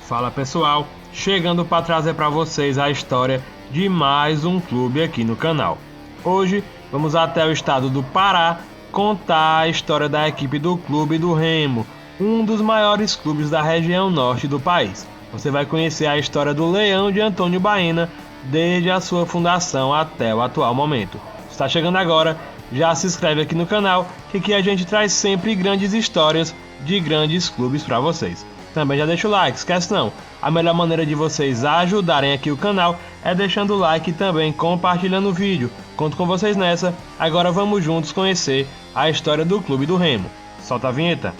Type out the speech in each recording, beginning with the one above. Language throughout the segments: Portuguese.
Fala pessoal, chegando para trazer para vocês a história de mais um clube aqui no canal. Hoje vamos até o estado do Pará contar a história da equipe do Clube do Remo, um dos maiores clubes da região norte do país. Você vai conhecer a história do Leão de Antônio Baena desde a sua fundação até o atual momento. Está chegando agora, já se inscreve aqui no canal, que aqui a gente traz sempre grandes histórias de grandes clubes para vocês. Também já deixa o like, esquece não. A melhor maneira de vocês ajudarem aqui o canal é deixando o like e também compartilhando o vídeo. Conto com vocês nessa. Agora vamos juntos conhecer a história do Clube do Remo. Solta a vinheta.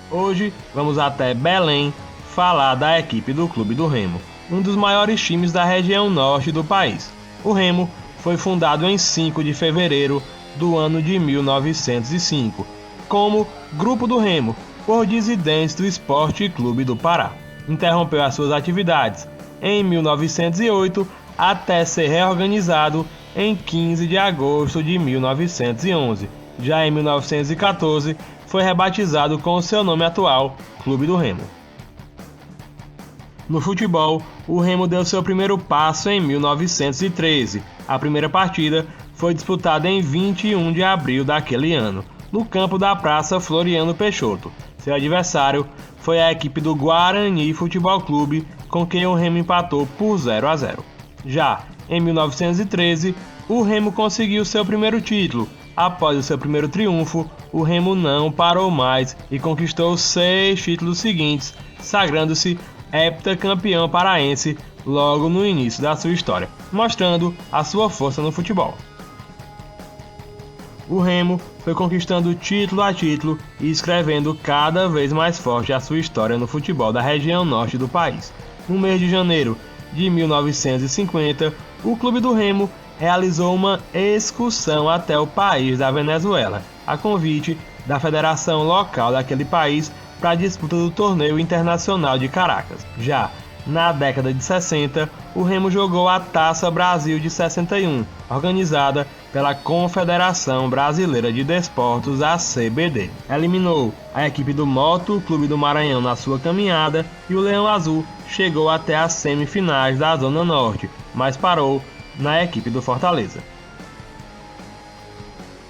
Hoje vamos até Belém falar da equipe do Clube do Remo, um dos maiores times da região norte do país. O Remo foi fundado em 5 de fevereiro do ano de 1905, como Grupo do Remo, por dissidentes do Esporte Clube do Pará. Interrompeu as suas atividades em 1908 até ser reorganizado em 15 de agosto de 1911. Já em 1914, foi rebatizado com o seu nome atual, Clube do Remo. No futebol, o Remo deu seu primeiro passo em 1913. A primeira partida foi disputada em 21 de abril daquele ano, no campo da Praça Floriano Peixoto. Seu adversário foi a equipe do Guarani Futebol Clube, com quem o Remo empatou por 0-0. Já em 1913, o Remo conseguiu seu primeiro título. Após o seu primeiro triunfo, o Remo não parou mais e conquistou 6 títulos seguintes, sagrando-se heptacampeão paraense logo no início da sua história, mostrando a sua força no futebol. O Remo foi conquistando título a título e escrevendo cada vez mais forte a sua história no futebol da região norte do país. No mês de janeiro de 1950, o Clube do Remo realizou uma excursão até o país da Venezuela, a convite da federação local daquele país para a disputa do Torneio Internacional de Caracas. Já na década de 60, o Remo jogou a Taça Brasil de 61, organizada pela Confederação Brasileira de Desportos, a CBD. Eliminou a equipe do Moto Clube do Maranhão na sua caminhada e o Leão Azul chegou até as semifinais da Zona Norte, mas parou na equipe do Fortaleza.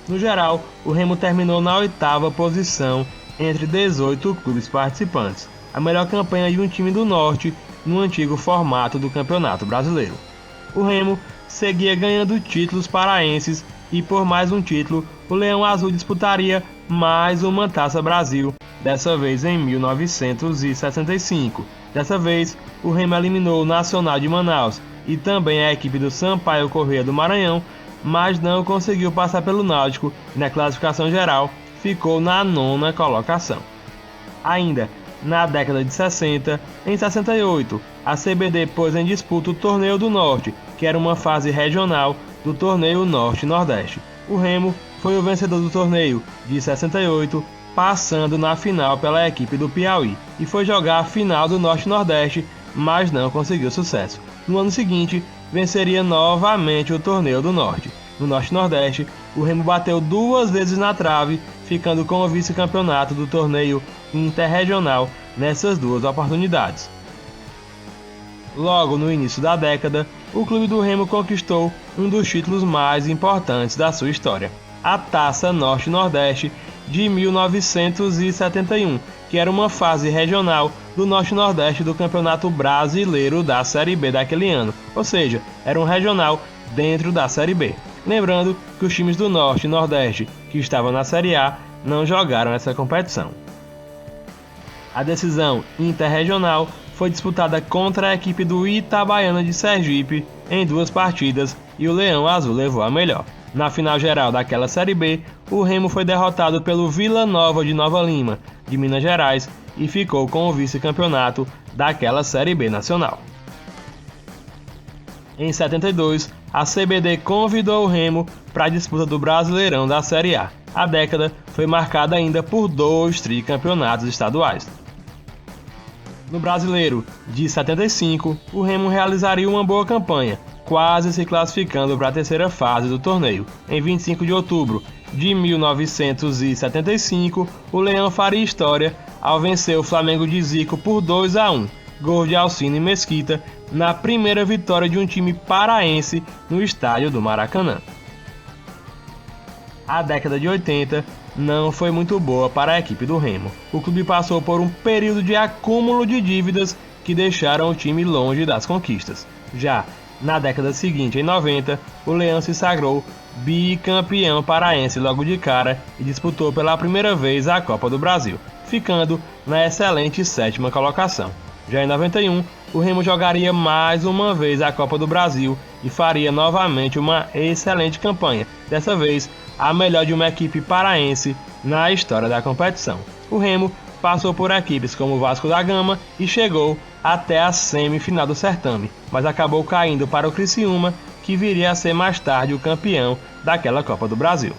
No geral, o Remo terminou na 8ª posição entre 18 clubes participantes, a melhor campanha de um time do Norte no antigo formato do Campeonato Brasileiro. O Remo seguia ganhando títulos paraenses e por mais um título, o Leão Azul disputaria mais uma Taça Brasil, dessa vez em 1965. Dessa vez, o Remo eliminou o Nacional de Manaus e também a equipe do Sampaio Corrêa do Maranhão, mas não conseguiu passar pelo Náutico e na classificação geral ficou na 9ª colocação. Ainda na década de 60, em 68, a CBD pôs em disputa o Torneio do Norte, que era uma fase regional do Torneio Norte-Nordeste. O Remo foi o vencedor do torneio de 68, passando na final pela equipe do Piauí, e foi jogar a final do Norte-Nordeste, mas não conseguiu sucesso. No ano seguinte, venceria novamente o Torneio do Norte. No Norte-Nordeste, o Remo bateu 2 vezes na trave, ficando com o vice-campeonato do torneio interregional nessas 2 oportunidades. Logo no início da década, o Clube do Remo conquistou um dos títulos mais importantes da sua história, a Taça Norte-Nordeste de 1971, que era uma fase regional do Norte-Nordeste do Campeonato Brasileiro da Série B daquele ano, ou seja, era um regional dentro da Série B. Lembrando que os times do Norte e Nordeste que estavam na Série A não jogaram essa competição. A decisão interregional foi disputada contra a equipe do Itabaiana de Sergipe em 2 partidas e o Leão Azul levou a melhor. Na final geral daquela Série B, o Remo foi derrotado pelo Vila Nova de Nova Lima, de Minas Gerais, e ficou com o vice-campeonato daquela Série B nacional. Em 72, a CBD convidou o Remo para a disputa do Brasileirão da Série A. A década foi marcada ainda por 2 tricampeonatos estaduais. No Brasileiro de 75, o Remo realizaria uma boa campanha, quase se classificando para a terceira fase do torneio. Em 25 de outubro de 1975, o Leão faria história ao vencer o Flamengo de Zico por 2-1, gol de Alcino e Mesquita, na primeira vitória de um time paraense no estádio do Maracanã. A década de 80 não foi muito boa para a equipe do Remo. O clube passou por um período de acúmulo de dívidas que deixaram o time longe das conquistas. Já na década seguinte, em 90, o Leão se sagrou bicampeão paraense logo de cara e disputou pela primeira vez a Copa do Brasil, ficando na excelente 7ª colocação. Já em 91, o Remo jogaria mais uma vez a Copa do Brasil e faria novamente uma excelente campanha, dessa vez a melhor de uma equipe paraense na história da competição. O Remo passou por equipes como o Vasco da Gama e chegou até a semifinal do certame, mas acabou caindo para o Criciúma, que viria a ser mais tarde o campeão daquela Copa do Brasil.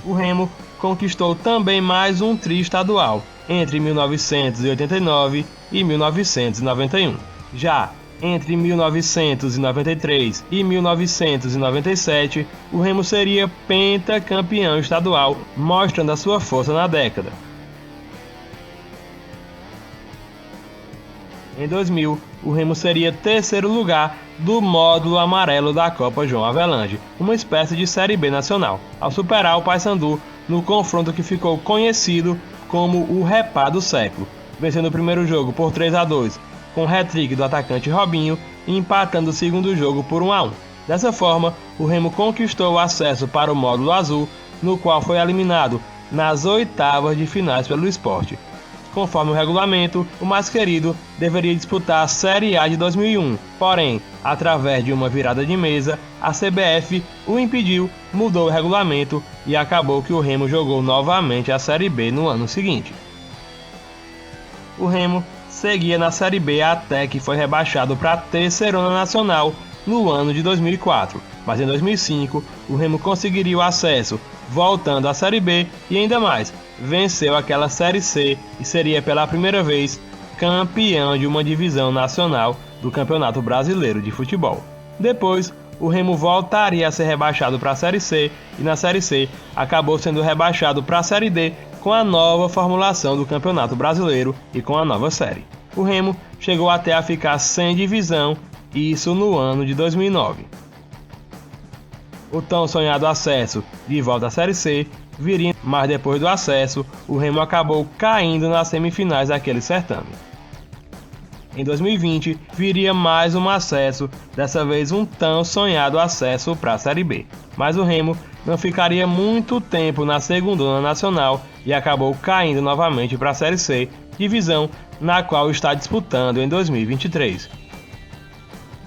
O Remo conquistou também mais um tri estadual, entre 1989 e 1991. Já entre 1993 e 1997, o Remo seria pentacampeão estadual, mostrando a sua força na década. Em 2000, o Remo seria terceiro lugar do módulo amarelo da Copa João Avelange, uma espécie de Série B nacional, ao superar o Paysandu no confronto que ficou conhecido como o Repá do século, vencendo o primeiro jogo por 3-2, com hat-trick do atacante Robinho e empatando o segundo jogo por 1-1. Dessa forma, o Remo conquistou o acesso para o módulo azul, no qual foi eliminado nas oitavas de finais pelo Sport. Conforme o regulamento, o mais querido deveria disputar a Série A de 2001, porém, através de uma virada de mesa, a CBF o impediu, mudou o regulamento e acabou que o Remo jogou novamente a Série B no ano seguinte. O Remo seguia na Série B até que foi rebaixado para a Terceirona Nacional no ano de 2004, mas em 2005 o Remo conseguiria o acesso, voltando à Série B e ainda mais, venceu aquela Série C e seria pela primeira vez campeão de uma divisão nacional do Campeonato Brasileiro de Futebol. Depois, o Remo voltaria a ser rebaixado para a Série C e na Série C acabou sendo rebaixado para a Série D com a nova formulação do Campeonato Brasileiro e com a nova série. O Remo chegou até a ficar sem divisão, isso no ano de 2009. O tão sonhado acesso de volta à Série C viria, mas depois do acesso, o Remo acabou caindo nas semifinais daquele certame. Em 2020, viria mais um acesso, dessa vez um tão sonhado acesso para a Série B. Mas o Remo não ficaria muito tempo na Segundona Nacional e acabou caindo novamente para a Série C, divisão na qual está disputando em 2023.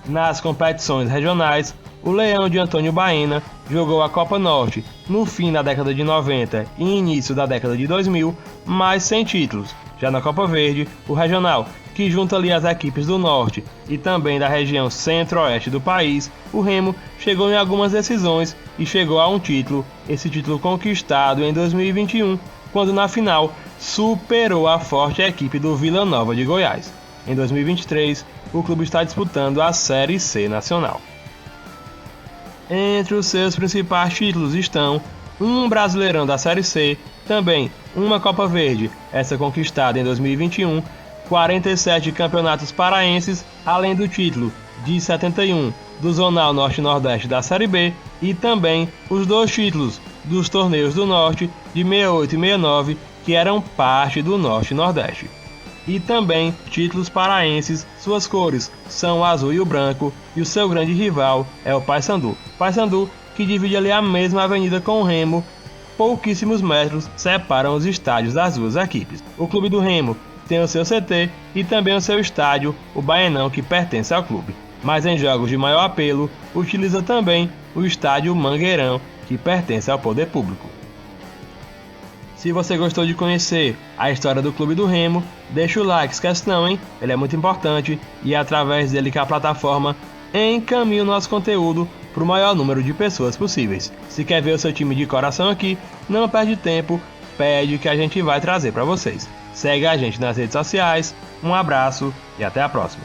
Nas competições regionais, o Leão de Antônio Baena jogou a Copa Norte no fim da década de 90 e início da década de 2000, mas sem títulos. Já na Copa Verde, o regional, que junta ali as equipes do Norte e também da região centro-oeste do país, o Remo chegou em algumas decisões e chegou a um título, esse título conquistado em 2021, quando na final superou a forte equipe do Vila Nova de Goiás. Em 2023, o clube está disputando a Série C Nacional. Entre os seus principais títulos estão um Brasileirão da Série C, também uma Copa Verde, essa conquistada em 2021, 47 campeonatos paraenses, além do título de 71 do Zonal Norte-Nordeste da Série B e também os 2 títulos dos torneios do Norte de 68 e 69, que eram parte do Norte-Nordeste. E também títulos paraenses, suas cores são o azul e o branco, e o seu grande rival é o Paysandu. Paysandu, que divide ali a mesma avenida com o Remo, pouquíssimos metros separam os estádios das duas equipes. O clube do Remo tem o seu CT e também o seu estádio, o Baenão, que pertence ao clube. Mas em jogos de maior apelo, utiliza também o estádio Mangueirão, que pertence ao poder público. Se você gostou de conhecer a história do Clube do Remo, deixa o like, esquece não, hein? Ele é muito importante e é através dele que a plataforma encaminha o nosso conteúdo para o maior número de pessoas possíveis. Se quer ver o seu time de coração aqui, não perde tempo, pede que a gente vai trazer para vocês. Segue a gente nas redes sociais, um abraço e até a próxima.